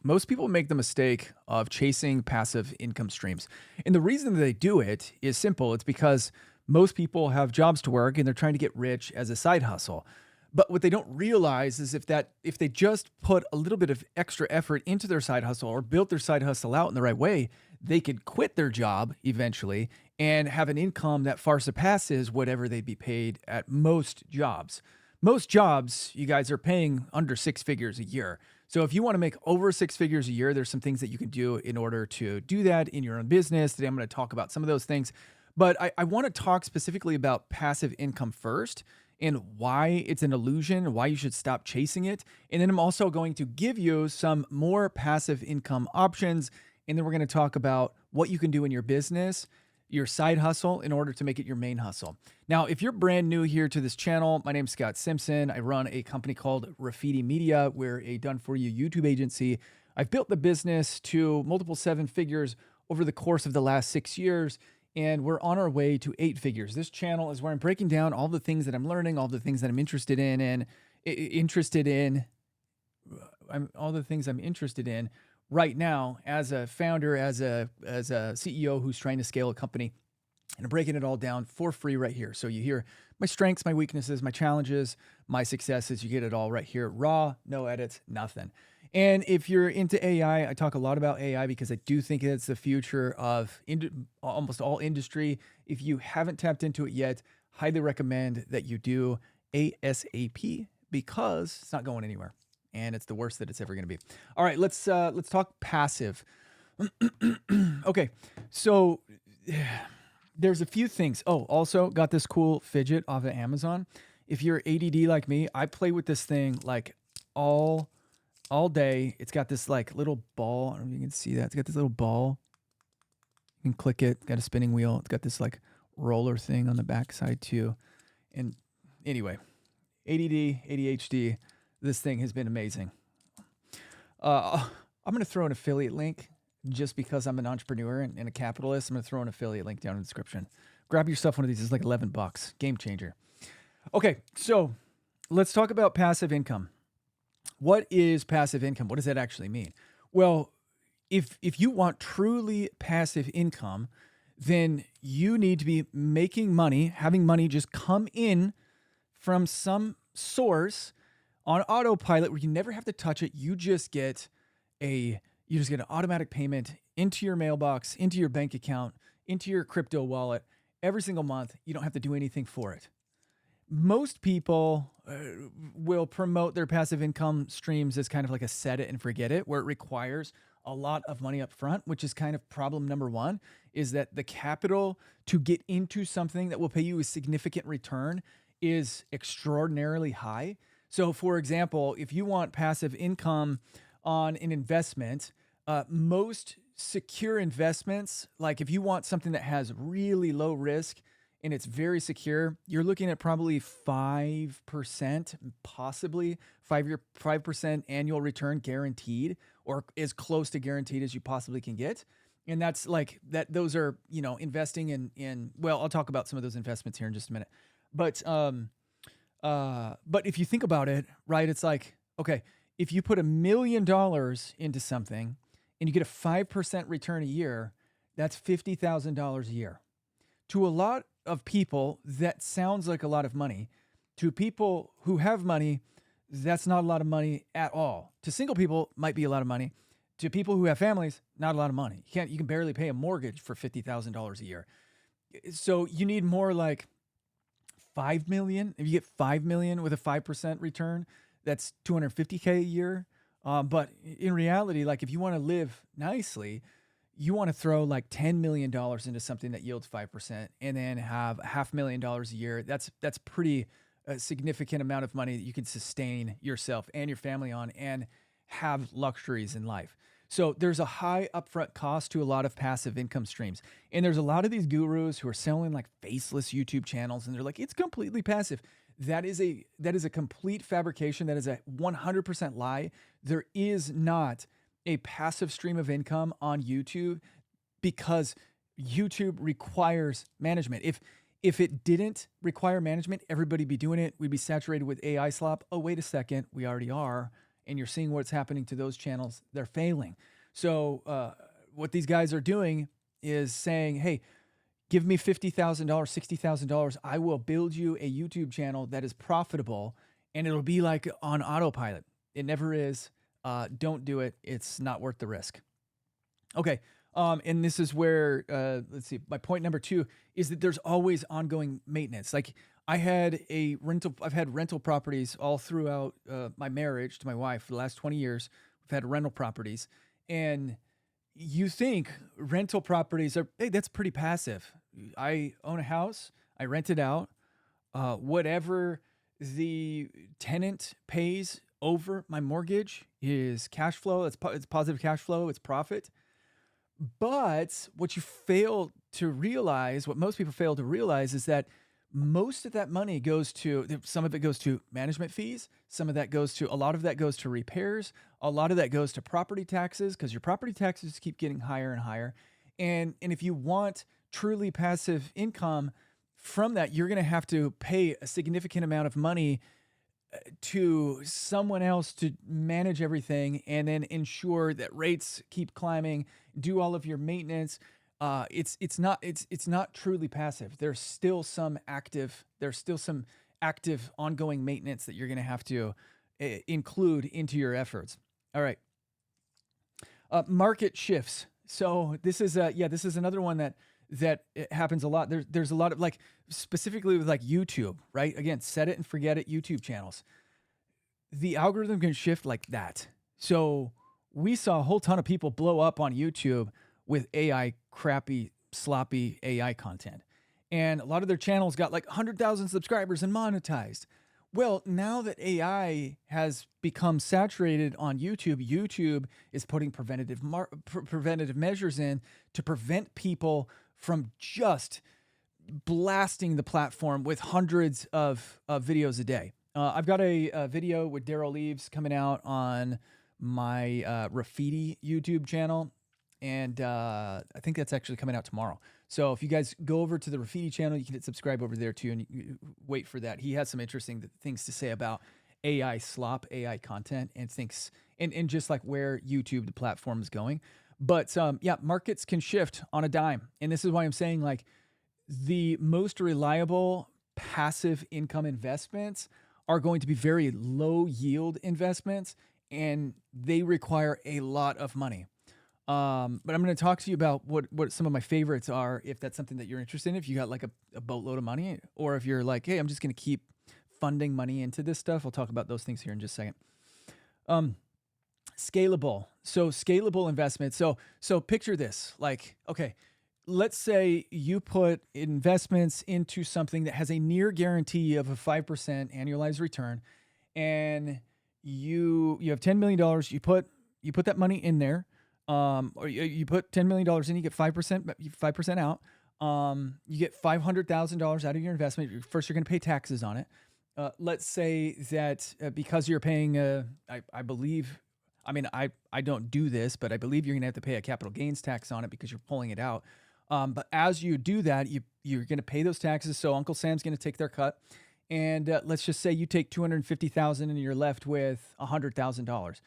Most people make the mistake of chasing passive income streams. And the reason that they do it is simple. It's because most people have jobs to work and they're trying to get rich as a side hustle. But what they don't realize is if they just put a little bit of extra effort into their side hustle or built their side hustle out in the right way, they could quit their job eventually and have an income that far surpasses whatever they'd be paid at most jobs. Most jobs, you guys are paying under six figures a year. So if you want to make over six figures a year, there's some things that you can do in order to do that in your own business. Today, I'm going to talk about some of those things. But I want to talk specifically about passive income first and why it's an illusion, why you should stop chasing it. And then I'm also going to give you some more passive income options. And then we're going to talk about what you can do in your business, your side hustle, in order to make it your main hustle. Now, if you're brand new here to this channel, my name's Scott Simpson. I run a company called Graffiti Media. We're a done-for-you YouTube agency. I've built the business to multiple seven figures over the course of the last 6 years, and we're on our way to eight figures. This channel is where I'm breaking down all the things that I'm learning, all the things that I'm interested in, all the things I'm interested in right now as a founder, as a CEO who's trying to scale a company, and I'm breaking it all down for free right here. So you hear my strengths, my weaknesses, my challenges, my successes. You get it all right here, raw, no edits, nothing. And if you're into AI, I talk a lot about AI because I do think it's the future of almost all industry. If you haven't tapped into it yet, highly recommend that you do ASAP because it's not going anywhere and it's the worst that it's ever going to be. All right, let's talk passive. Okay, so there's a few things. Oh, also got this cool fidget off of Amazon. If you're ADD like me, I play with this thing like all day. It's got this like little ball. I don't know if you can see that. It's got this little ball. You can click it. It's got a spinning wheel. It's got this like roller thing on the backside too. And anyway, ADD, ADHD, this thing has been amazing. I'm going to throw an affiliate link just because I'm an entrepreneur and a capitalist. I'm going to throw an affiliate link down in the description. Grab yourself one of these. It's like 11 bucks. Game changer. Okay, so let's talk about passive income. What is passive income? What does that actually mean? Well, if you want truly passive income, then you need to be making money, having money just come in from some source on autopilot where you never have to touch it. You just get an automatic payment into your mailbox, into your bank account, into your crypto wallet every single month. You don't have to do anything for it. Most people will promote their passive income streams as kind of like a set it and forget it, where it requires a lot of money up front, which is kind of problem number one, is that the capital to get into something that will pay you a significant return is extraordinarily high. So for example, if you want passive income on an investment, most secure investments, like if you want something that has really low risk and it's very secure, you're looking at probably 5%, possibly 5% annual return guaranteed, or as close to guaranteed as you possibly can get. And that's like that. Those are, investing in, well, I'll talk about some of those investments here in just a minute. But if you think about it, right, it's like, okay, if you put $1 million into something and you get a 5% return a year, that's $50,000 a year. To a lot of people, that sounds like a lot of money. To people who have money, that's not a lot of money at all. To single people, might be a lot of money. To people who have families, not a lot of money. You can barely pay a mortgage for $50,000 a year. So you need more like 5 million. If you get 5 million with a 5% return, that's 250K a year. But in reality, like if you want to live nicely, you want to throw like $10 million into something that yields 5% and then have $500,000 a year. That's pretty significant amount of money that you can sustain yourself and your family on and have luxuries in life. So there's a high upfront cost to a lot of passive income streams. And there's a lot of these gurus who are selling like faceless YouTube channels and they're like, it's completely passive. That is a complete fabrication. That is a 100% lie. There is not a passive stream of income on YouTube because YouTube requires management. If it didn't require management, everybody'd be doing it. We'd be saturated with AI slop. Oh, wait a second. We already are. and you're seeing what's happening to those channels. They're failing. So what these guys are doing is saying, hey, give me $50,000, $60,000. I will build you a YouTube channel that is profitable, and it'll be like on autopilot. It never is. Don't do it. It's not worth the risk. Okay. And this is where, let's see, my point number 2 is that there's always ongoing maintenance. Like I've had rental properties all throughout my marriage to my wife for the last 20 years. We've had rental properties, and you think rental properties are, hey, that's pretty passive. I own a house, I rent it out. Whatever the tenant pays over my mortgage is cash flow. It's positive cash flow. It's profit. But what you fail to realize, what most people fail to realize, is that most of that money goes to, some of it goes to management fees. A lot of that goes to repairs. A lot of that goes to property taxes, because your property taxes keep getting higher and higher. And if you want truly passive income from that, you're going to have to pay a significant amount of money to someone else to manage everything, and then ensure that rates keep climbing, do all of your maintenance. It's not truly passive. There's still some active ongoing maintenance that you're going to have to include into your efforts. All right. Market shifts. So this is another one that it happens a lot. There's a lot of, like, specifically with like YouTube, right? Again, set it and forget it YouTube channels. The algorithm can shift like that. So we saw a whole ton of people blow up on YouTube with crappy, sloppy AI content. And a lot of their channels got like 100,000 subscribers and monetized. Well, now that AI has become saturated on YouTube, YouTube is putting preventative measures in to prevent people from just blasting the platform with hundreds of videos a day. I've got a video with Daryl Leaves coming out on my Rafidi YouTube channel, and I think that's actually coming out tomorrow. So if you guys go over to the Rafidi channel, you can hit subscribe over there too, and you wait for that. He has some interesting things to say about AI slop, AI content, and just like where YouTube, the platform, is going. But yeah, markets can shift on a dime. And this is why I'm saying, like, the most reliable passive income investments are going to be very low yield investments, and they require a lot of money. But I'm going to talk to you about what some of my favorites are, if that's something that you're interested in, if you got like a boatload of money, or if you're like, hey, I'm just going to keep funding money into this stuff. I'll talk about those things here in just a second. Scalable. So scalable investment. So picture this, like, okay, let's say you put investments into something that has a near guarantee of a 5% annualized return, and you have $10 million. You put that money in there, or you put $10 million in, you get 5% out. You get $500,000 out of your investment. First, you're going to pay taxes on it. Let's say that because you're paying, I believe, I mean, I don't do this, but I believe you're going to have to pay a capital gains tax on it because you're pulling it out. But as you do that, you're going to pay those taxes. So Uncle Sam's going to take their cut. And let's just say you take $250,000 and you're left with $100,000.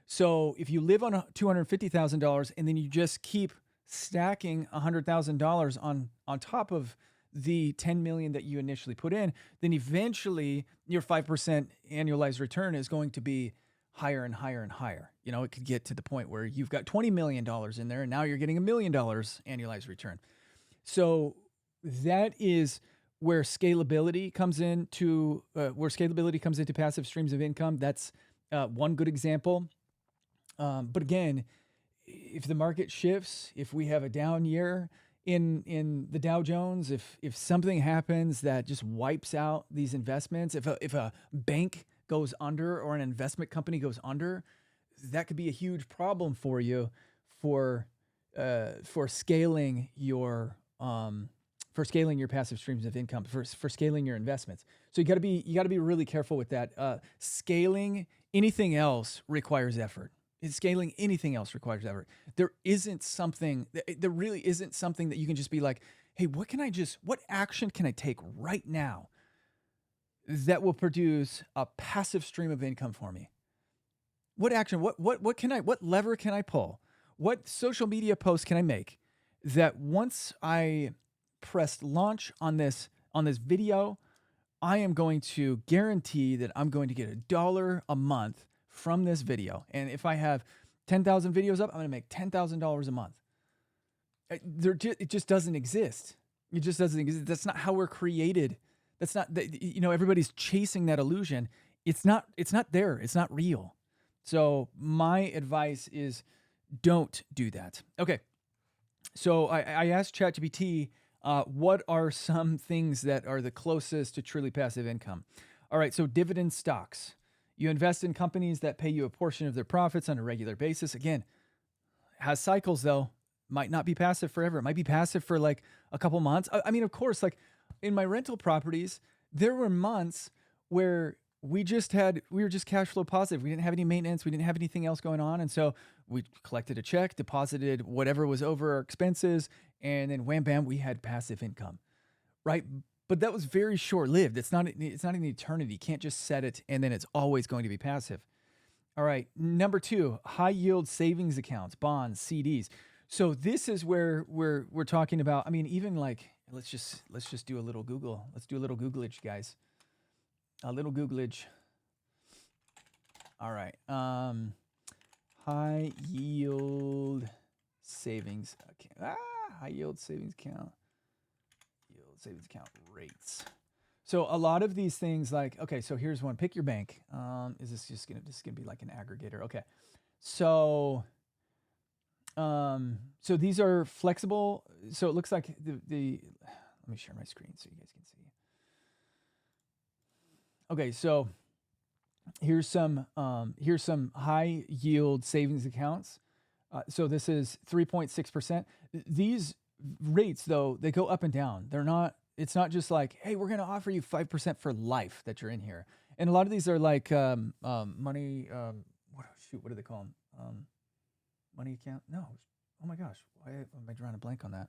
So if you live on $250,000 and then you just keep stacking $100,000 on top of the 10 million that you initially put in, then eventually your 5% annualized return is going to be higher and higher and higher. You know, it could get to the point where you've got $20 million in there, and now you're getting $1 million annualized return. So that is where scalability comes into passive streams of income. That's one good example. But again, if the market shifts, if we have a down year in the Dow Jones, if something happens that just wipes out these investments, if a bank goes under or an investment company goes under, that could be a huge problem for you for scaling your passive streams of income, for scaling your investments. So you got to be really careful with that. Scaling anything else requires effort. Scaling anything else requires effort. There really isn't something that you can just be like, hey, what action can I take right now that will produce a passive stream of income for me? What action? What lever can I pull? What social media post can I make that once I pressed launch on this video, I am going to guarantee that I'm going to get $1 a month from this video. And if I have 10,000 videos up, I'm going to make $10,000 a month. It just doesn't exist. It just doesn't exist. That's not how we're created. That's not, everybody's chasing that illusion. It's not there. It's not real. So my advice is don't do that. Okay. So I asked ChatGPT, what are some things that are the closest to truly passive income? All right. So dividend stocks. You invest in companies that pay you a portion of their profits on a regular basis. Again, has cycles though. Might not be passive forever. It might be passive for like a couple months. I mean, of course, like in my rental properties, there were months where we were just cash flow positive. We didn't have any maintenance. We didn't have anything else going on. And so we collected a check, deposited whatever was over our expenses, and then wham, bam, we had passive income, right? But that was very short lived. It's not an eternity. You can't just set it and then it's always going to be passive. All right. Number 2, high yield savings accounts, bonds, CDs. So this is where we're talking about. I mean, even like let's just do a little Google. Let's do a little Googlage, guys. A little Googlage. All right. High yield savings account. High yield savings account. Yield savings account rates. So a lot of these things, like, okay, so here's one. Pick your bank. Is this just gonna be like an aggregator? Okay. So these are flexible. So it looks like the let me share my screen so you guys can see. Okay, so here's some high yield savings accounts. So this is 3.6%. These rates though, they go up and down. It's not just like, hey, we're going to offer you 5% for life that you're in here. And a lot of these are like money what do they call them? Money account? No. Oh my gosh. Why am I drawing a blank on that?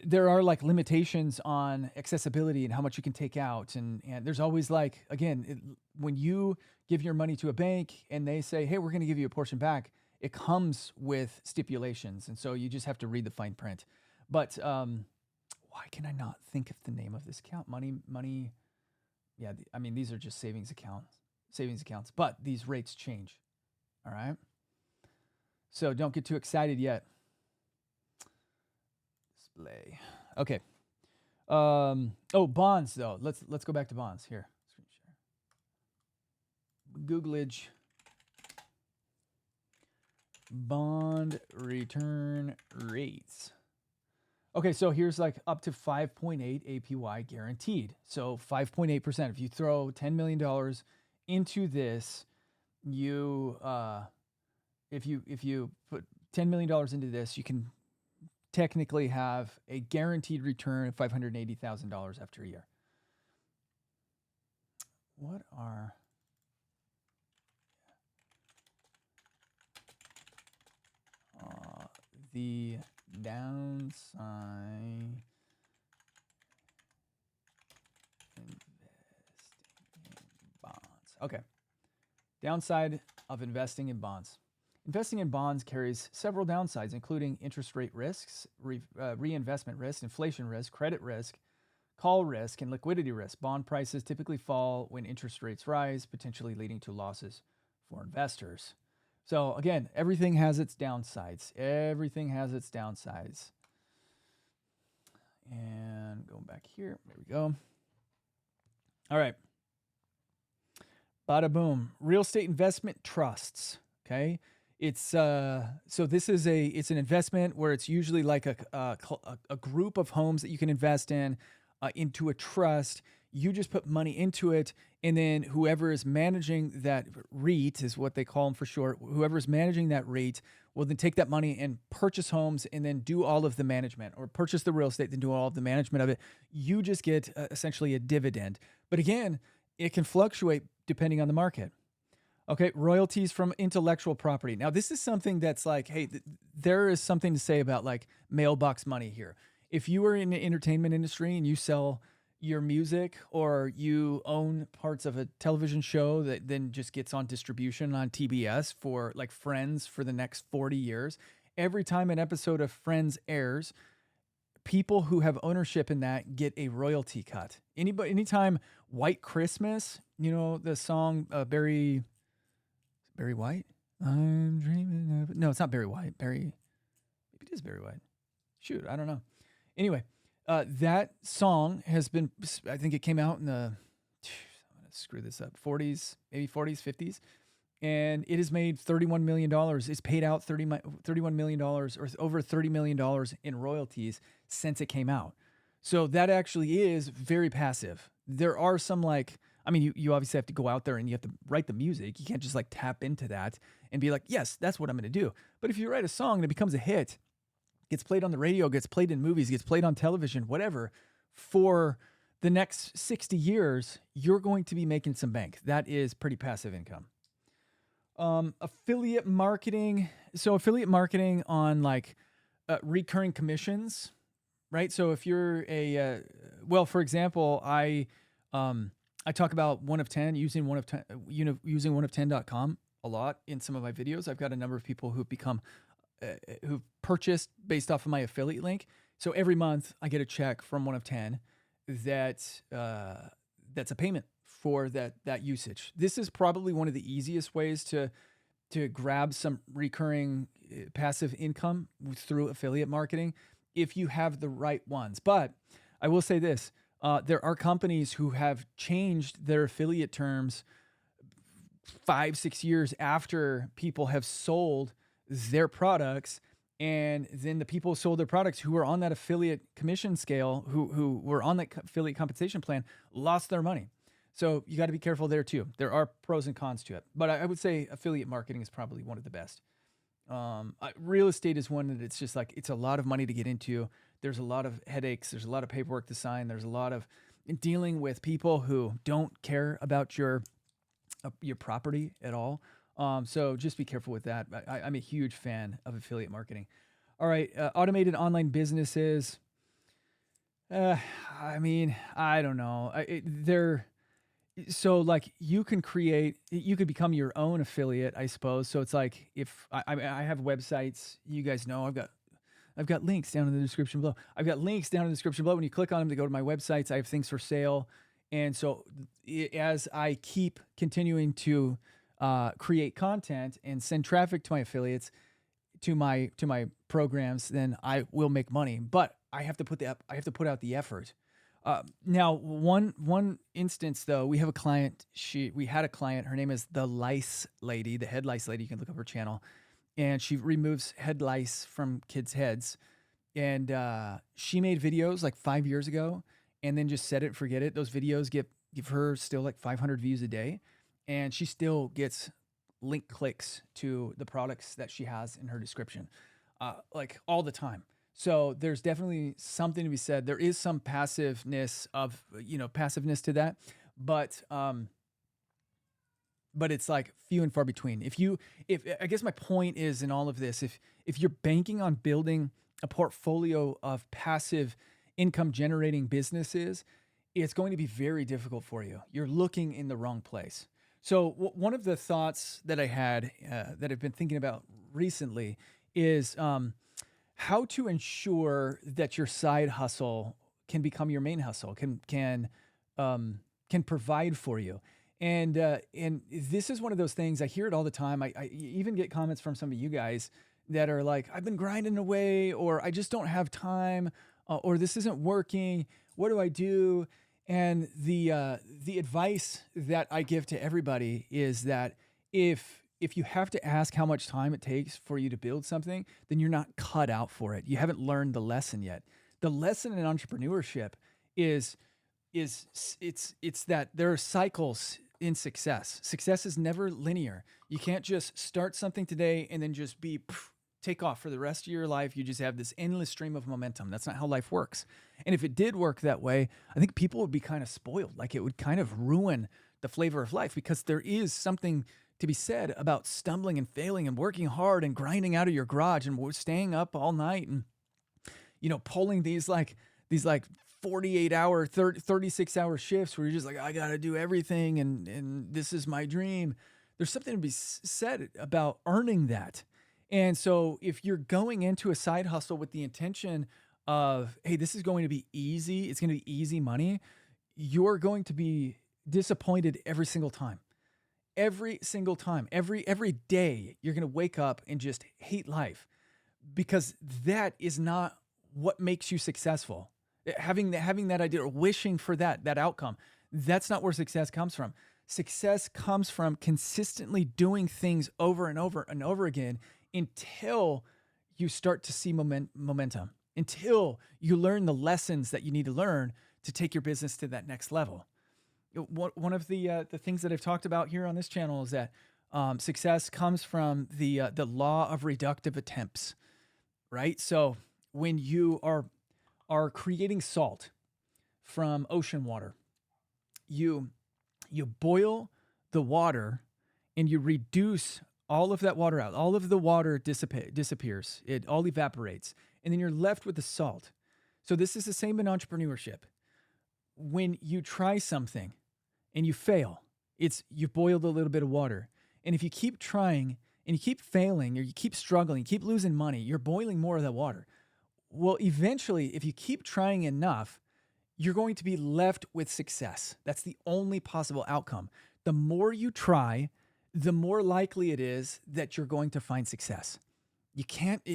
There are like limitations on accessibility and how much you can take out. And there's always like, again, when you give your money to a bank and they say, hey, we're going to give you a portion back, it comes with stipulations. And so you just have to read the fine print. But why can I not think of the name of this account? Money. Yeah. I mean, these are just savings accounts, but these rates change. All right. So don't get too excited yet. Display. Okay. Bonds though. Let's go back to bonds here. Screen share. Googlage. Bond return rates. Okay, so here's like up to 5.8 APY guaranteed. So 5.8%. If you throw $10 million into this, if you put $10 million into this, you can technically have a guaranteed return of $580,000 after a year. What are the downside investing in bonds? Okay. Downside of investing in bonds. Investing in bonds carries several downsides, including interest rate risks, reinvestment risk, inflation risk, credit risk, call risk, and liquidity risk. Bond prices typically fall when interest rates rise, potentially leading to losses for investors. So again, everything has its downsides. Everything has its downsides. And going back here, there we go. All right. Bada boom. Real estate investment trusts. Okay. It's so this is it's an investment where it's usually like a group of homes that you can invest in into a trust. You just put money into it, and then whoever is managing that REIT is what they call them for short. Whoever is managing that REIT will then take that money and purchase homes and then do all of the management, or purchase the real estate, then do all of the management of it. You just get essentially a dividend. But again, it can fluctuate depending on the market. Okay, royalties from intellectual property. Now, this is something that's like, hey, there is something to say about like mailbox money here. If you are in the entertainment industry and you sell your music, or you own parts of a television show that then just gets on distribution on TBS for like Friends for the next 40 years. Every time an episode of Friends airs, people who have ownership in that get a royalty cut. Anytime White Christmas, you know, the song Barry White? I'm dreaming of. No, it's not Barry White. Maybe it is Barry White. Shoot, I don't know. Anyway, that song has been, I think it came out in the, I'm going to screw this up, 40s, maybe 40s, 50s. And it has made $31 million. It's paid out $31 million or over $30 million in royalties since it came out. So that actually is very passive. There are some like, I mean, you obviously have to go out there and you have to write the music. You can't just like tap into that and be like, yes, that's what I'm going to do. But if you write a song and it becomes a hit, gets played on the radio, gets played in movies, gets played on television, whatever, for the next 60 years, you're going to be making some bank. That is pretty passive income. Affiliate marketing. So affiliate marketing on like recurring commissions, right? So if you're well, for example, I talk about One of 10, using One of 10, using oneof10.com a lot in some of my videos. I've got a number of people who've become, who've purchased based off of my affiliate link. So every month I get a check from One of 10 that's a payment for that usage. This is probably one of the easiest ways to grab some recurring passive income through affiliate marketing if you have the right ones. But I will say this, there are companies who have changed their affiliate terms 5-6 years after people have sold their products, and then the people who sold their products who were on that affiliate commission scale, who were on that affiliate compensation plan, lost their money. So you got to be careful there too. There are pros and cons to it, but I would say affiliate marketing is probably one of the best. Real estate is one that it's just like, it's a lot of money to get into. There's a lot of headaches. There's a lot of paperwork to sign. There's a lot of dealing with people who don't care about your property at all. So just be careful with that. I'm a huge fan of affiliate marketing. All right. Automated online businesses. I mean, I don't know. So like you could become your own affiliate, I suppose. So it's like if I have websites, you guys know I've got links down in the description below. I've got links down in the description below. When you click on them to go to my websites, I have things for sale. And so as I keep continuing to create content and send traffic to my affiliates, to my programs, then I will make money. But I have to put out the effort. Now, one instance though, we had a client. Her name is the Lice Lady, the Head Lice Lady. You can look up her channel, and she removes head lice from kids' heads. And she made videos like 5 years ago, and then just set it and forget it. Those videos give her still like 500 views a day, and she still gets link clicks to the products that she has in her description, like all the time. So there's definitely something to be said. There is some passiveness to that, but it's like few and far between. If I guess my point is in all of this, if you're banking on building a portfolio of passive income generating businesses, it's going to be very difficult for you. You're looking in the wrong place. So one of the thoughts that I had that I've been thinking about recently is how to ensure that your side hustle can become your main hustle, can provide for you. And this is one of those things, I hear it all the time. I even get comments from some of you guys that are like, I've been grinding away, or I just don't have time, or this isn't working. What do I do? And the advice that I give to everybody is that if you have to ask how much time it takes for you to build something, then you're not cut out for it. You haven't learned the lesson yet. The lesson in entrepreneurship is it's that there are cycles in success. Success is never linear. You can't just start something today and then just take off for the rest of your life. You just have this endless stream of momentum. That's not how life works. And if it did work that way, I think people would be kind of spoiled. Like it would kind of ruin the flavor of life, because there is something to be said about stumbling and failing and working hard and grinding out of your garage and staying up all night and, pulling these like 48-hour, 36-hour shifts where you're just like, I got to do everything and this is my dream. There's something to be said about earning that. And so if you're going into a side hustle with the intention of, hey, this is going to be easy, it's going to be easy money, you're going to be disappointed every single time. Every single time, every day, you're going to wake up and just hate life because that is not what makes you successful. Having that idea or wishing for that outcome, that's not where success comes from. Success comes from consistently doing things over and over and over again until you start to see momentum, until you learn the lessons that you need to learn to take your business to that next level. One of the things that I've talked about here on this channel is that success comes from the law of reductive attempts, right? So when you are creating salt from ocean water, you boil the water and you reduce all of that water out. All of the water disappears. It all evaporates, and then you're left with the salt. So this is the same in entrepreneurship. When you try something and you fail, you've boiled a little bit of water. And if you keep trying and you keep failing or you keep struggling, you keep losing money, you're boiling more of that water. Well, eventually, if you keep trying enough, you're going to be left with success. That's the only possible outcome. The more you try, the more likely it is that you're going to find success.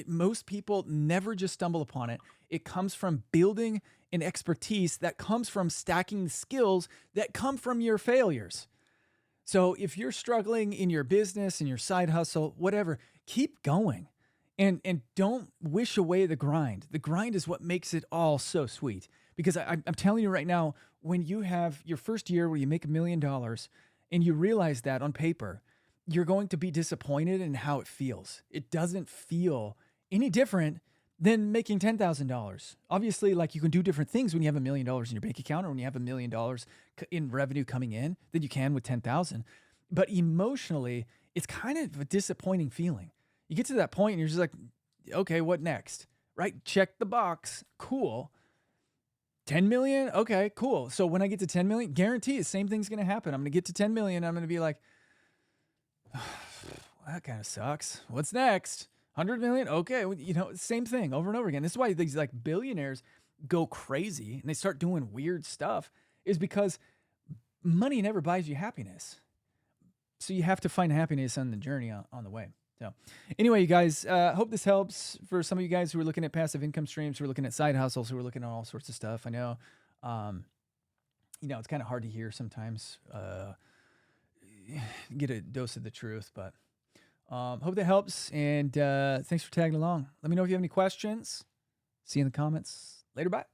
Most people never just stumble upon it. It comes from building an expertise that comes from stacking skills that come from your failures. So if you're struggling in your business, in your side hustle, whatever, keep going and don't wish away the grind. The grind is what makes it all so sweet. Because I'm telling you right now, when you have your first year where you make $1 million and you realize that on paper, you're going to be disappointed in how it feels. It doesn't feel any different than making $10,000. Obviously, like you can do different things when you have $1 million in your bank account or when you have $1 million in revenue coming in than you can with 10,000. But emotionally, it's kind of a disappointing feeling. You get to that point and you're just like, okay, what next? Right? Check the box. Cool. 10 million? Okay, cool. So when I get to 10 million, guarantee the same thing's going to happen. I'm going to get to 10 million. I'm going to be like, oh, that kind of sucks. What's next? 100 million? Okay. Same thing over and over again. This is why these like billionaires go crazy and they start doing weird stuff, is because money never buys you happiness. So you have to find happiness on the journey on the way. So anyway, you guys, hope this helps for some of you guys who are looking at passive income streams, who are looking at side hustles, who are looking at all sorts of stuff. I know, it's kind of hard to hear sometimes, get a dose of the truth, but hope that helps. And thanks for tagging along. Let me know if you have any questions. See you in the comments. Later, bye.